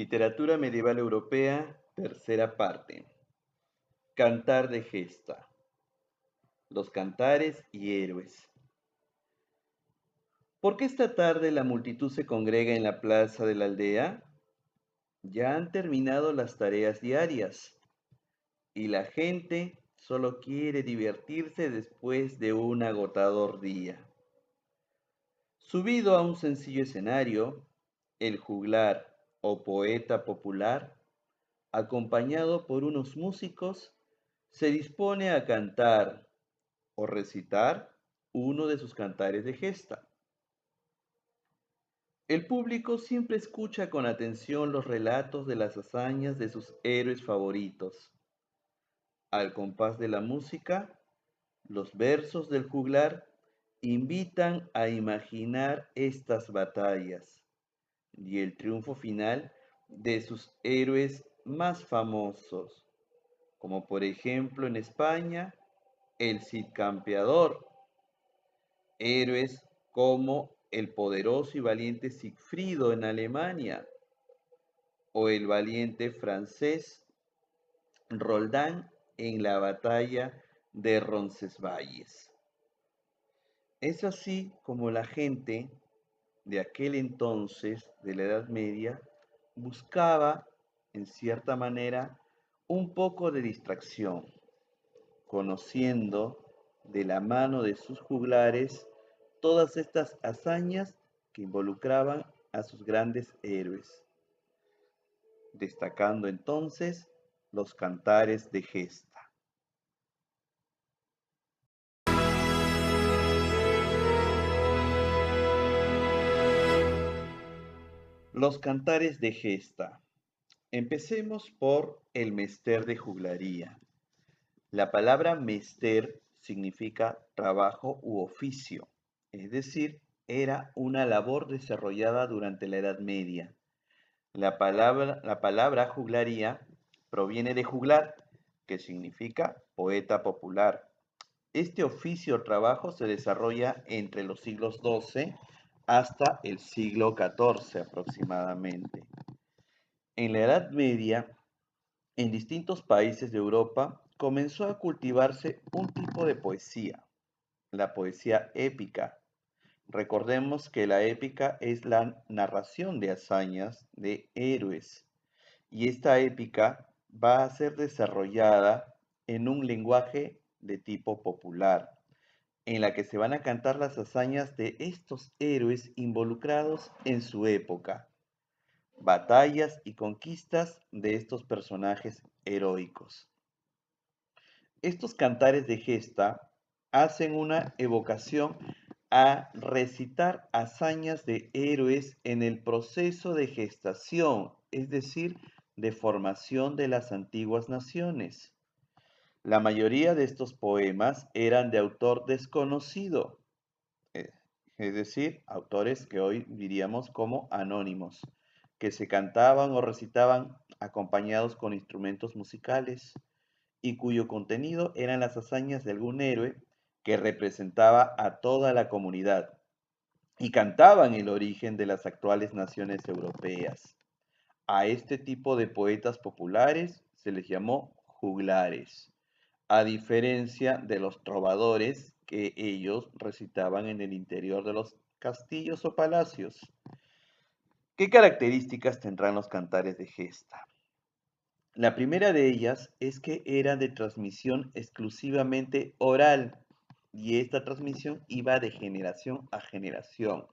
Literatura medieval europea, tercera parte. Cantar de gesta. Los cantares y héroes. ¿Por qué esta tarde la multitud se congrega en la plaza de la aldea? Ya han terminado las tareas diarias y la gente solo quiere divertirse después de un agotador día. Subido a un sencillo escenario, el juglar o poeta popular, acompañado por unos músicos, se dispone a cantar o recitar uno de sus cantares de gesta. El público siempre escucha con atención los relatos de las hazañas de sus héroes favoritos. Al compás de la música, los versos del juglar invitan a imaginar estas batallas y el triunfo final de sus héroes más famosos, como por ejemplo en España, el Cid Campeador, héroes como el poderoso y valiente Sigfrido en Alemania o el valiente francés Roldán en la batalla de Roncesvalles. Es así como la gente de aquel entonces, de la Edad Media, buscaba, en cierta manera, un poco de distracción, conociendo de la mano de sus juglares todas estas hazañas que involucraban a sus grandes héroes, destacando entonces los cantares de gesta. Los cantares de gesta. Empecemos por el mester de juglaría. La palabra mester significa trabajo u oficio, es decir, era una labor desarrollada durante la Edad Media. La palabra juglaría proviene de juglar, que significa poeta popular. Este oficio o trabajo se desarrolla entre los siglos XII hasta el siglo XIV aproximadamente. En la Edad Media, en distintos países de Europa, comenzó a cultivarse un tipo de poesía, la poesía épica. Recordemos que la épica es la narración de hazañas de héroes y esta épica va a ser desarrollada en un lenguaje de tipo popular, en la que se van a cantar las hazañas de estos héroes involucrados en su época, batallas y conquistas de estos personajes heroicos. Estos cantares de gesta hacen una evocación a recitar hazañas de héroes en el proceso de gestación, es decir, de formación de las antiguas naciones. La mayoría de estos poemas eran de autor desconocido, eh, es decir, autores que hoy diríamos como anónimos, que se cantaban o recitaban acompañados con instrumentos musicales y cuyo contenido eran las hazañas de algún héroe que representaba a toda la comunidad y cantaban el origen de las actuales naciones europeas. A este tipo de poetas populares se les llamó juglares, a diferencia de los trovadores que ellos recitaban en el interior de los castillos o palacios. ¿Qué características tendrán los cantares de gesta? La primera de ellas es que era de transmisión exclusivamente oral y esta transmisión iba de generación a generación.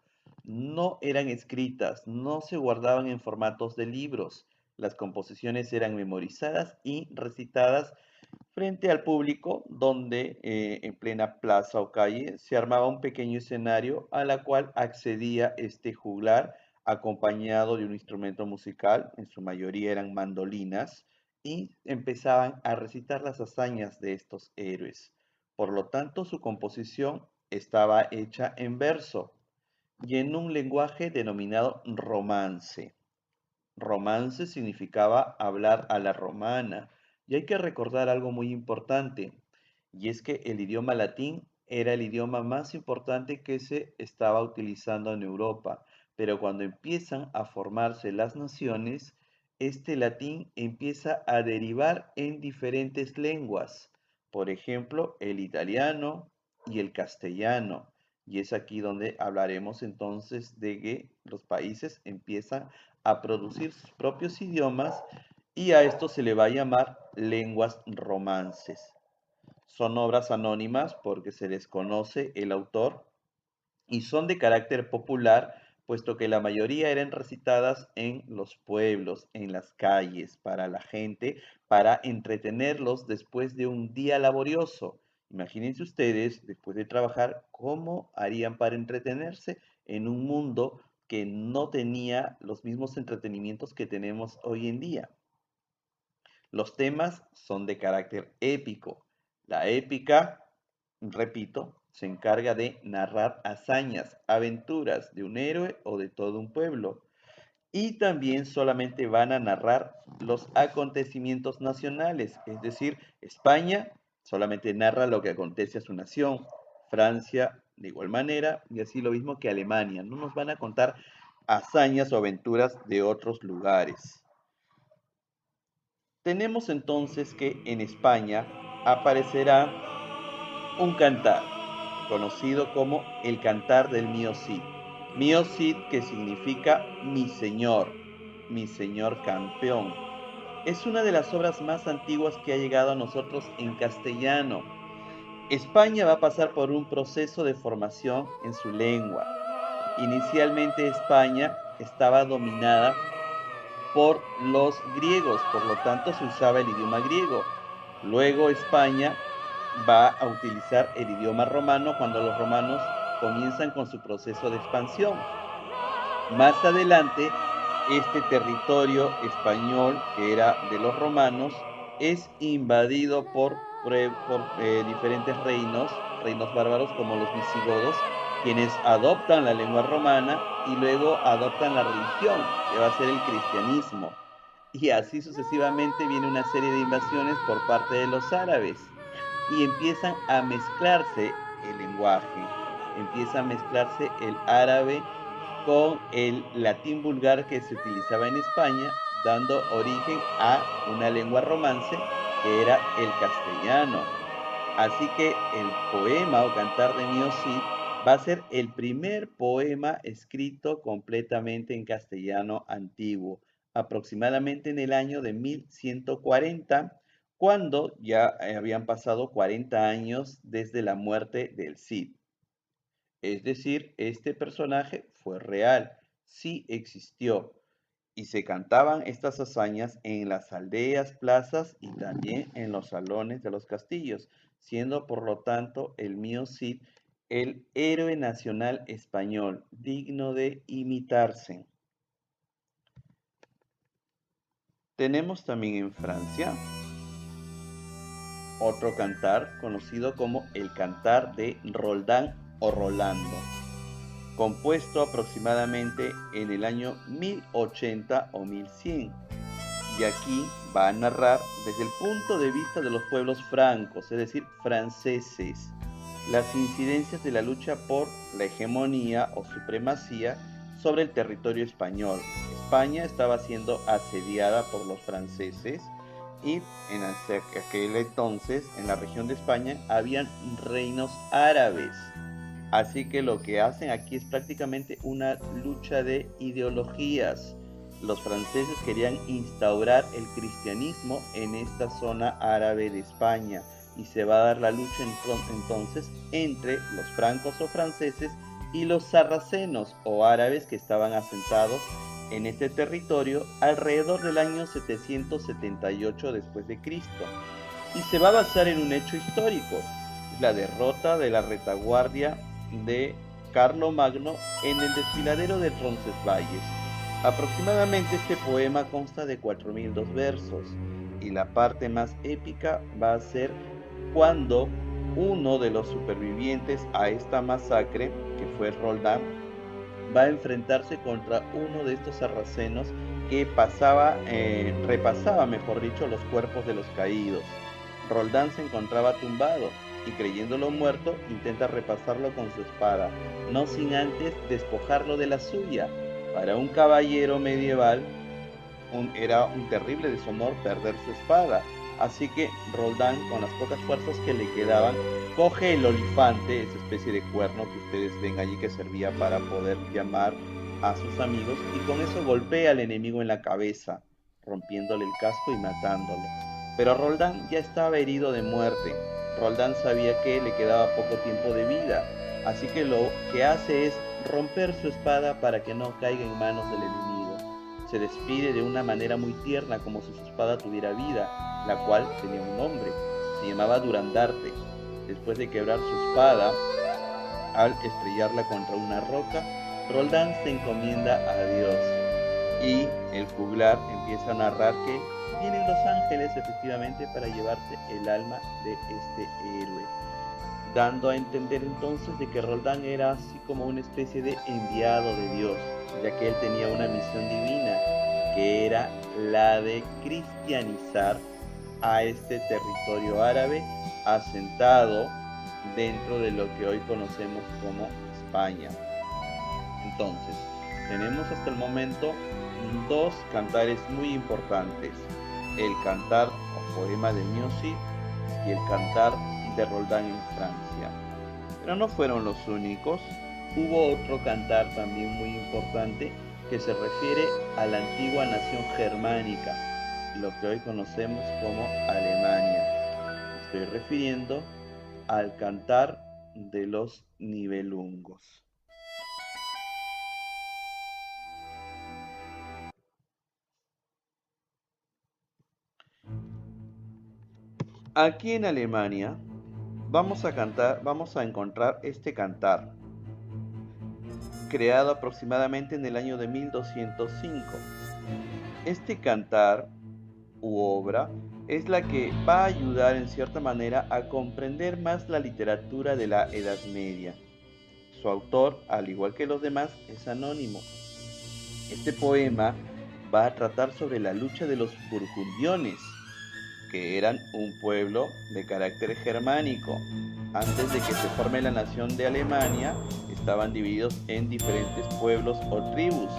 No eran escritas, no se guardaban en formatos de libros. Las composiciones eran memorizadas y recitadas frente al público, donde en plena plaza o calle se armaba un pequeño escenario a la cual accedía este juglar acompañado de un instrumento musical, en su mayoría eran mandolinas, y empezaban a recitar las hazañas de estos héroes. Por lo tanto, su composición estaba hecha en verso y en un lenguaje denominado romance. Romance significaba hablar a la romana. Y hay que recordar algo muy importante, y es que el idioma latín era el idioma más importante que se estaba utilizando en Europa, pero cuando empiezan a formarse las naciones, este latín empieza a derivar en diferentes lenguas, por ejemplo, el italiano y el castellano. Y es aquí donde hablaremos entonces de que los países empiezan a producir sus propios idiomas y a esto se le va a llamar lenguas romances. Son obras anónimas porque se desconoce el autor y son de carácter popular, puesto que la mayoría eran recitadas en los pueblos, en las calles, para la gente, para entretenerlos después de un día laborioso. Imagínense ustedes, después de trabajar, cómo harían para entretenerse en un mundo que no tenía los mismos entretenimientos que tenemos hoy en día. Los temas son de carácter épico. La épica, repito, se encarga de narrar hazañas, aventuras de un héroe o de todo un pueblo. Y también solamente van a narrar los acontecimientos nacionales, es decir, España solamente narra lo que acontece a su nación, Francia de igual manera, y así lo mismo que Alemania. No nos van a contar hazañas o aventuras de otros lugares. Tenemos entonces que en España aparecerá un cantar, conocido como el Cantar del Mío Cid. Mío Cid, que significa mi señor campeón. Es una de las obras más antiguas que ha llegado a nosotros en castellano. España va a pasar por un proceso de formación en su lengua. Inicialmente España estaba dominada por los griegos, por lo tanto se usaba el idioma griego. Luego España va a utilizar el idioma romano cuando los romanos comienzan con su proceso de expansión. Más adelante, este territorio español, que era de los romanos, es invadido por diferentes reinos bárbaros como los visigodos, quienes adoptan la lengua romana y luego adoptan la religión, que va a ser el cristianismo. Y así sucesivamente viene una serie de invasiones por parte de los árabes y empiezan a mezclarse el lenguaje, empieza a mezclarse el árabe con el latín vulgar que se utilizaba en España, dando origen a una lengua romance que era el castellano. Así que el poema o cantar de Mío Cid va a ser el primer poema escrito completamente en castellano antiguo, aproximadamente en el año de 1140, cuando ya habían pasado 40 años desde la muerte del Cid. Es decir, este personaje fue real, sí existió, y se cantaban estas hazañas en las aldeas, plazas y también en los salones de los castillos, siendo por lo tanto el mío Cid el héroe nacional español, digno de imitarse. Tenemos también en Francia otro cantar conocido como el cantar de Roldán o Rolando, compuesto aproximadamente en el año 1080 o 1100. Y aquí va a narrar desde el punto de vista de los pueblos francos, es decir, franceses, las incidencias de la lucha por la hegemonía o supremacía sobre el territorio español. España estaba siendo asediada por los franceses y en aquel entonces en la región de España habían reinos árabes. Así que lo que hacen aquí es prácticamente una lucha de ideologías. Los franceses querían instaurar el cristianismo en esta zona árabe de España y se va a dar la lucha entonces entre los francos o franceses y los sarracenos o árabes que estaban asentados en este territorio alrededor del año 778 después de Cristo. Y se va a basar en un hecho histórico, la derrota de la retaguardia de Carlomagno en el desfiladero de Roncesvalles. Aproximadamente este poema consta de 4002 versos y la parte más épica va a ser cuando uno de los supervivientes a esta masacre, que fue Roldán, va a enfrentarse contra uno de estos sarracenos que repasaba, mejor dicho, los cuerpos de los caídos. Roldán se encontraba tumbado y creyéndolo muerto intenta repasarlo con su espada, no sin antes despojarlo de la suya. Para un caballero medieval, era un terrible deshonor perder su espada. Así que Roldán, con las pocas fuerzas que le quedaban, coge el olifante, esa especie de cuerno que ustedes ven allí que servía para poder llamar a sus amigos, y con eso golpea al enemigo en la cabeza, rompiéndole el casco y matándolo. Pero Roldán ya estaba herido de muerte. Roldán sabía que le quedaba poco tiempo de vida, así que lo que hace es romper su espada para que no caiga en manos del enemigo. Se despide de una manera muy tierna, como si su espada tuviera vida, la cual tenía un nombre. Se llamaba Durandarte. Después de quebrar su espada, al estrellarla contra una roca, Roldán se encomienda a Dios. Y el juglar empieza a narrar que vienen los ángeles efectivamente para llevarse el alma de este héroe, dando a entender entonces de que Roldán era así como una especie de enviado de Dios, ya que él tenía una misión divina, que era la de cristianizar a este territorio árabe asentado dentro de lo que hoy conocemos como España. Entonces, tenemos hasta el momento dos cantares muy importantes: el cantar o poema de Miosi y el cantar de Roldán en Francia. Pero no fueron los únicos. Hubo otro cantar también muy importante que se refiere a la antigua nación germánica, lo que hoy conocemos como Alemania. Estoy refiriendo al cantar de los Nibelungos. Aquí en Alemania vamos a encontrar este cantar, creado aproximadamente en el año de 1205. Este cantar u obra es la que va a ayudar en cierta manera a comprender más la literatura de la Edad Media. Su autor, al igual que los demás, es anónimo. Este poema va a tratar sobre la lucha de los burgundiones, que eran un pueblo de carácter germánico. Antes de que se forme la nación de Alemania, estaban divididos en diferentes pueblos o tribus.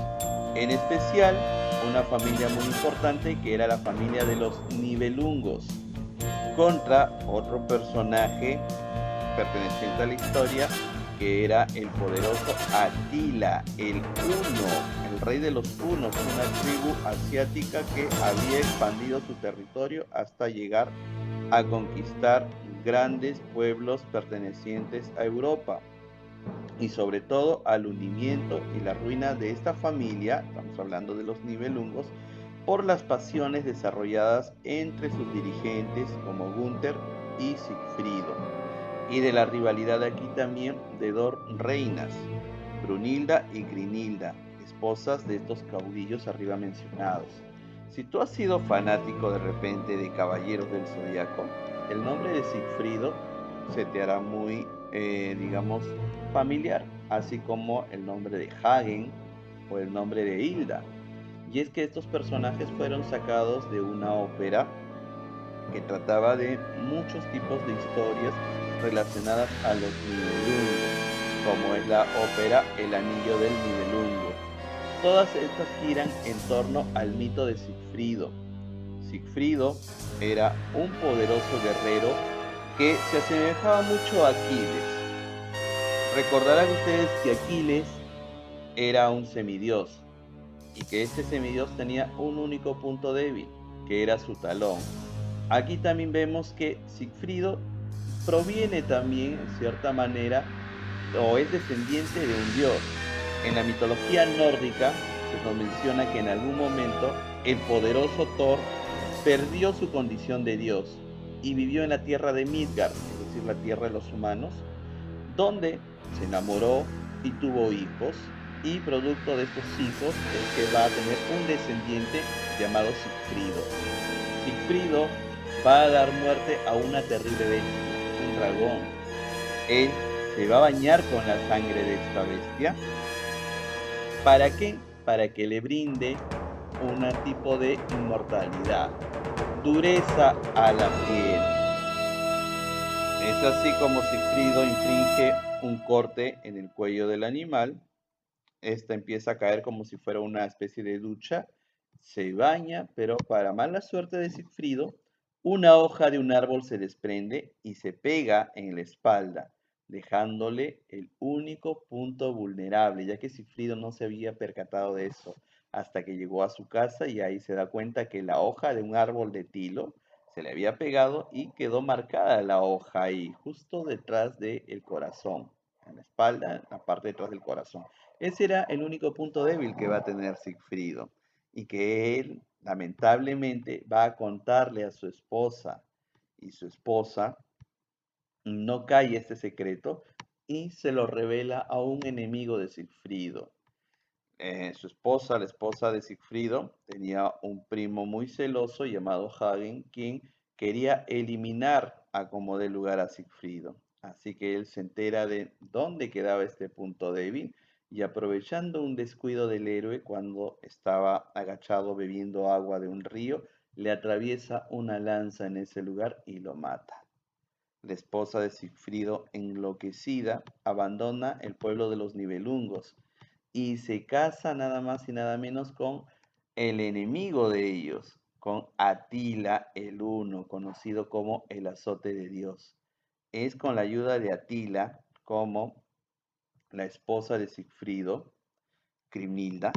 En especial, una familia muy importante que era la familia de los Nibelungos, contra otro personaje perteneciente a la historia, que era el poderoso Atila, el Huno, el rey de los Hunos, una tribu asiática que había expandido su territorio hasta llegar a conquistar grandes pueblos pertenecientes a Europa, y sobre todo al hundimiento y la ruina de esta familia, estamos hablando de los Nibelungos, por las pasiones desarrolladas entre sus dirigentes como Gunther y Sigfrido, y de la rivalidad aquí también de dos reinas, Brunilda y Grinilda, esposas de estos caudillos arriba mencionados. Si tú has sido fanático de repente de Caballeros del Zodiaco, el nombre de Sigfrido se te hará muy, digamos, familiar, así como el nombre de Hagen o el nombre de Hilda. Y es que estos personajes fueron sacados de una ópera que trataba de muchos tipos de historias relacionadas a los Nibelungos, como es la ópera El Anillo del Nibelungo. Todas estas giran en torno al mito de Sigfrido. Sigfrido era un poderoso guerrero que se asemejaba mucho a Aquiles. Recordarán ustedes que Aquiles era un semidios y que este semidios tenía un único punto débil, que era su talón. Aquí también vemos que Sigfrido proviene también, en cierta manera, o es descendiente de un dios. En la mitología nórdica se nos menciona que en algún momento el poderoso Thor perdió su condición de dios y vivió en la tierra de Midgard, es decir, la tierra de los humanos, donde se enamoró y tuvo hijos, y producto de estos hijos es que va a tener un descendiente llamado Sigfrido. Sigfrido va a dar muerte a una terrible bestia, un dragón. Él se va a bañar con la sangre de esta bestia. ¿Para qué? Para que le brinde un tipo de inmortalidad, dureza a la piel. Es así como Sigfrido inflige un corte en el cuello del animal. Esta empieza a caer como si fuera una especie de ducha se baña, pero para mala suerte de Sigfrido, una hoja de un árbol se desprende y se pega en la espalda, dejándole el único punto vulnerable, ya que Sigfrido no se había percatado de eso hasta que llegó a su casa y ahí se da cuenta que la hoja de un árbol de tilo se le había pegado y quedó marcada la hoja ahí, justo detrás del corazón, en la espalda, en la parte detrás del corazón. Ese era el único punto débil que va a tener Sigfrido y que él lamentablemente va a contarle a su esposa y su esposa no cae este secreto y se lo revela a un enemigo de Sigfrido. Su esposa, la esposa de Sigfrido, tenía un primo muy celoso llamado Hagen, quien quería eliminar a como dé lugar a Sigfrido. Así que él se entera de dónde quedaba este punto débil y aprovechando un descuido del héroe cuando estaba agachado bebiendo agua de un río, le atraviesa una lanza en ese lugar y lo mata. La esposa de Sigfrido, enloquecida, abandona el pueblo de los Nibelungos y se casa nada más y nada menos con el enemigo de ellos, con Atila el Uno, conocido como el azote de Dios. Es con la ayuda de Atila como la esposa de Sigfrido, Crimnilda,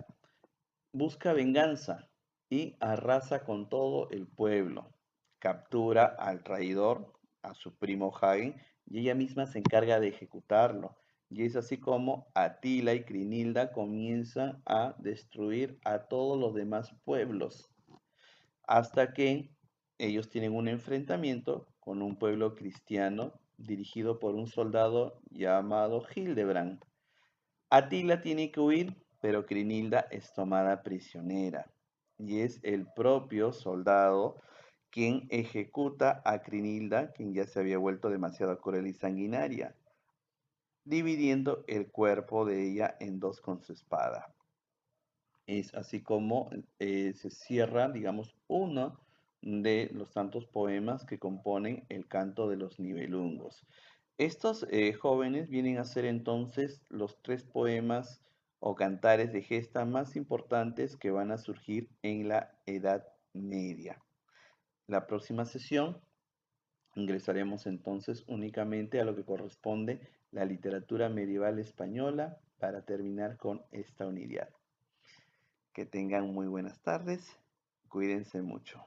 busca venganza y arrasa con todo el pueblo. Captura al traidor, a su primo Hagen, y ella misma se encarga de ejecutarlo. Y es así como Atila y Crinilda comienzan a destruir a todos los demás pueblos, hasta que ellos tienen un enfrentamiento con un pueblo cristiano dirigido por un soldado llamado Hildebrand. Atila tiene que huir, pero Crinilda es tomada prisionera. Y es el propio soldado quien ejecuta a Crinilda, quien ya se había vuelto demasiado cruel y sanguinaria, dividiendo el cuerpo de ella en dos con su espada. Es así como se cierra, digamos, uno de los tantos poemas que componen el canto de los Nibelungos. Estos jóvenes vienen a ser entonces los tres poemas o cantares de gesta más importantes que van a surgir en la Edad Media. La próxima sesión ingresaremos entonces únicamente a lo que corresponde la literatura medieval española para terminar con esta unidad. Que tengan muy buenas tardes, cuídense mucho.